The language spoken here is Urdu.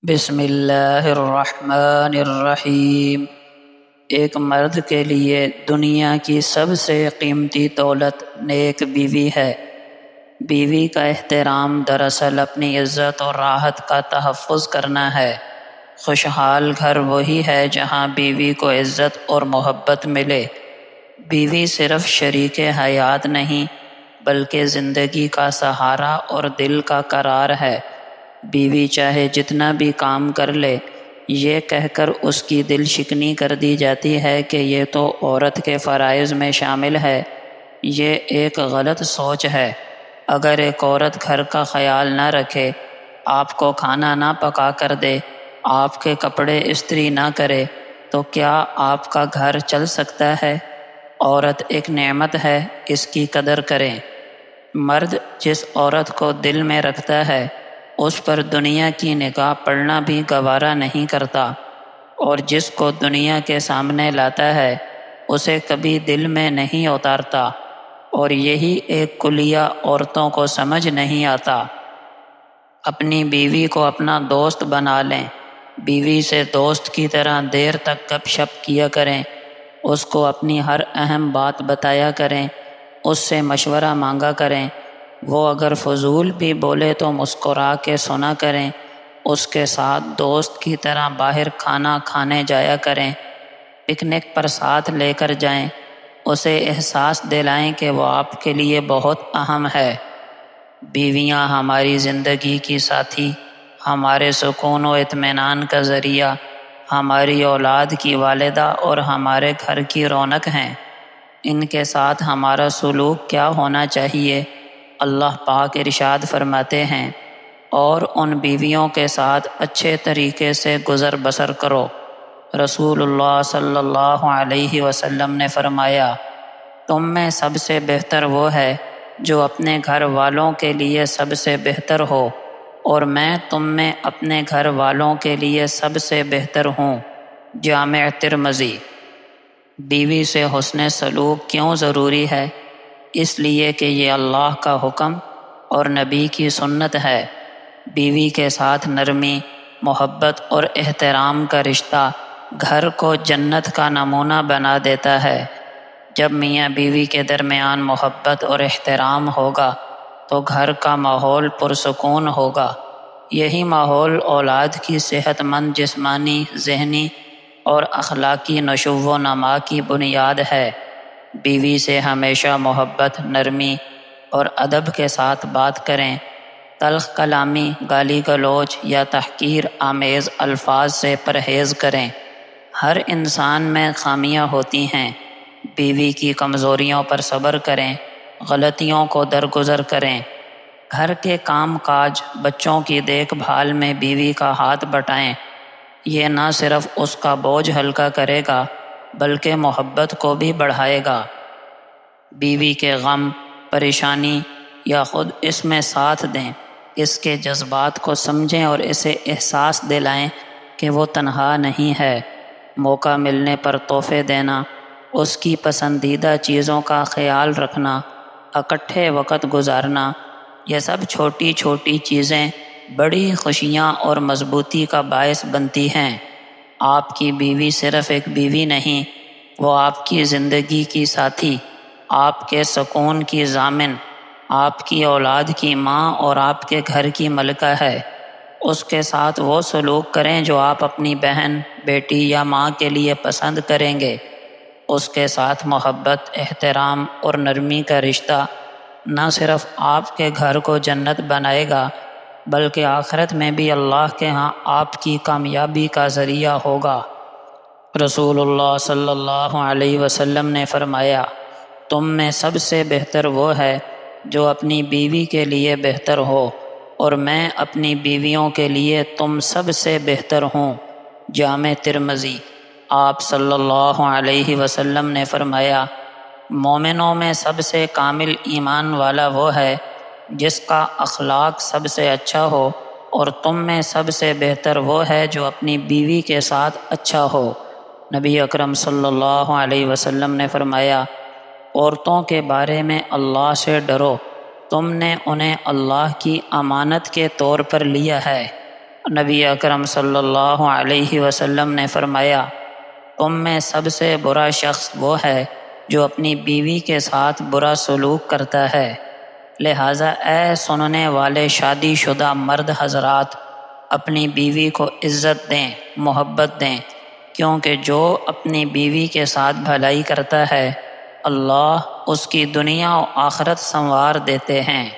بسم اللہ الرحمن الرحیم۔ ایک مرد کے لیے دنیا کی سب سے قیمتی دولت نیک بیوی ہے۔ بیوی کا احترام دراصل اپنی عزت اور راحت کا تحفظ کرنا ہے۔ خوشحال گھر وہی ہے جہاں بیوی کو عزت اور محبت ملے۔ بیوی صرف شریک حیات نہیں بلکہ زندگی کا سہارا اور دل کا قرار ہے۔ بیوی چاہے جتنا بھی کام کر لے، یہ کہہ کر اس کی دل شکنی کر دی جاتی ہے کہ یہ تو عورت کے فرائض میں شامل ہے۔ یہ ایک غلط سوچ ہے۔ اگر ایک عورت گھر کا خیال نہ رکھے، آپ کو کھانا نہ پکا کر دے، آپ کے کپڑے استری نہ کرے، تو کیا آپ کا گھر چل سکتا ہے؟ عورت ایک نعمت ہے، اس کی قدر کریں۔ مرد جس عورت کو دل میں رکھتا ہے، اس پر دنیا کی نگاہ پڑنا بھی گوارا نہیں کرتا، اور جس کو دنیا کے سامنے لاتا ہے اسے کبھی دل میں نہیں اتارتا، اور یہی ایک کلیہ عورتوں کو سمجھ نہیں آتا۔ اپنی بیوی کو اپنا دوست بنا لیں۔ بیوی سے دوست کی طرح دیر تک گپ شپ کیا کریں، اس کو اپنی ہر اہم بات بتایا کریں، اس سے مشورہ مانگا کریں۔ وہ اگر فضول بھی بولے تو مسکرا کے سنا کریں۔ اس کے ساتھ دوست کی طرح باہر کھانا کھانے جایا کریں، پکنک پر ساتھ لے کر جائیں۔ اسے احساس دلائیں کہ وہ آپ کے لیے بہت اہم ہے۔ بیویاں ہماری زندگی کی ساتھی، ہمارے سکون و اطمینان کا ذریعہ، ہماری اولاد کی والدہ اور ہمارے گھر کی رونق ہیں۔ ان کے ساتھ ہمارا سلوک کیا ہونا چاہیے؟ اللہ پاک ارشاد فرماتے ہیں، اور ان بیویوں کے ساتھ اچھے طریقے سے گزر بسر کرو۔ رسول اللہ صلی اللہ علیہ وسلم نے فرمایا، تم میں سب سے بہتر وہ ہے جو اپنے گھر والوں کے لیے سب سے بہتر ہو، اور میں تم میں اپنے گھر والوں کے لیے سب سے بہتر ہوں۔ جامع ترمذی۔ بیوی سے حسن سلوک کیوں ضروری ہے؟ اس لیے کہ یہ اللہ کا حکم اور نبی کی سنت ہے۔ بیوی کے ساتھ نرمی، محبت اور احترام کا رشتہ گھر کو جنت کا نمونہ بنا دیتا ہے۔ جب میاں بیوی کے درمیان محبت اور احترام ہوگا تو گھر کا ماحول پرسکون ہوگا۔ یہی ماحول اولاد کی صحت مند جسمانی، ذہنی اور اخلاقی نشو و نما کی بنیاد ہے۔ بیوی سے ہمیشہ محبت، نرمی اور ادب کے ساتھ بات کریں۔ تلخ کلامی، گالی گلوچ یا تحقیر آمیز الفاظ سے پرہیز کریں۔ ہر انسان میں خامیاں ہوتی ہیں۔ بیوی کی کمزوریوں پر صبر کریں، غلطیوں کو درگزر کریں۔ گھر کے کام کاج، بچوں کی دیکھ بھال میں بیوی کا ہاتھ بٹائیں۔ یہ نہ صرف اس کا بوجھ ہلکا کرے گا بلکہ محبت کو بھی بڑھائے گا۔ بیوی کے غم، پریشانی یا خود اس میں ساتھ دیں، اس کے جذبات کو سمجھیں اور اسے احساس دلائیں کہ وہ تنہا نہیں ہے۔ موقع ملنے پر تحفے دینا، اس کی پسندیدہ چیزوں کا خیال رکھنا، اکٹھے وقت گزارنا، یہ سب چھوٹی چھوٹی چیزیں بڑی خوشیاں اور مضبوطی کا باعث بنتی ہیں۔ آپ کی بیوی صرف ایک بیوی نہیں، وہ آپ کی زندگی کی ساتھی، آپ کے سکون کی ضامن، آپ کی اولاد کی ماں اور آپ کے گھر کی ملکہ ہے۔ اس کے ساتھ وہ سلوک کریں جو آپ اپنی بہن، بیٹی یا ماں کے لیے پسند کریں گے۔ اس کے ساتھ محبت، احترام اور نرمی کا رشتہ نہ صرف آپ کے گھر کو جنت بنائے گا بلکہ آخرت میں بھی اللہ کے ہاں آپ کی کامیابی کا ذریعہ ہوگا۔ رسول اللہ صلی اللہ علیہ وسلم نے فرمایا، تم میں سب سے بہتر وہ ہے جو اپنی بیوی کے لیے بہتر ہو، اور میں اپنی بیویوں کے لیے تم سب سے بہتر ہوں۔ جامع ترمذی۔ آپ صلی اللہ علیہ وسلم نے فرمایا، مومنوں میں سب سے کامل ایمان والا وہ ہے جس کا اخلاق سب سے اچھا ہو، اور تم میں سب سے بہتر وہ ہے جو اپنی بیوی کے ساتھ اچھا ہو۔ نبی اکرم صلی اللہ علیہ وسلم نے فرمایا، عورتوں کے بارے میں اللہ سے ڈرو، تم نے انہیں اللہ کی امانت کے طور پر لیا ہے۔ نبی اکرم صلی اللہ علیہ وسلم نے فرمایا، تم میں سب سے برا شخص وہ ہے جو اپنی بیوی کے ساتھ برا سلوک کرتا ہے۔ لہٰذا اے سننے والے شادی شدہ مرد حضرات، اپنی بیوی کو عزت دیں، محبت دیں، کیونکہ جو اپنی بیوی کے ساتھ بھلائی کرتا ہے اللہ اس کی دنیا و آخرت سنوار دیتے ہیں۔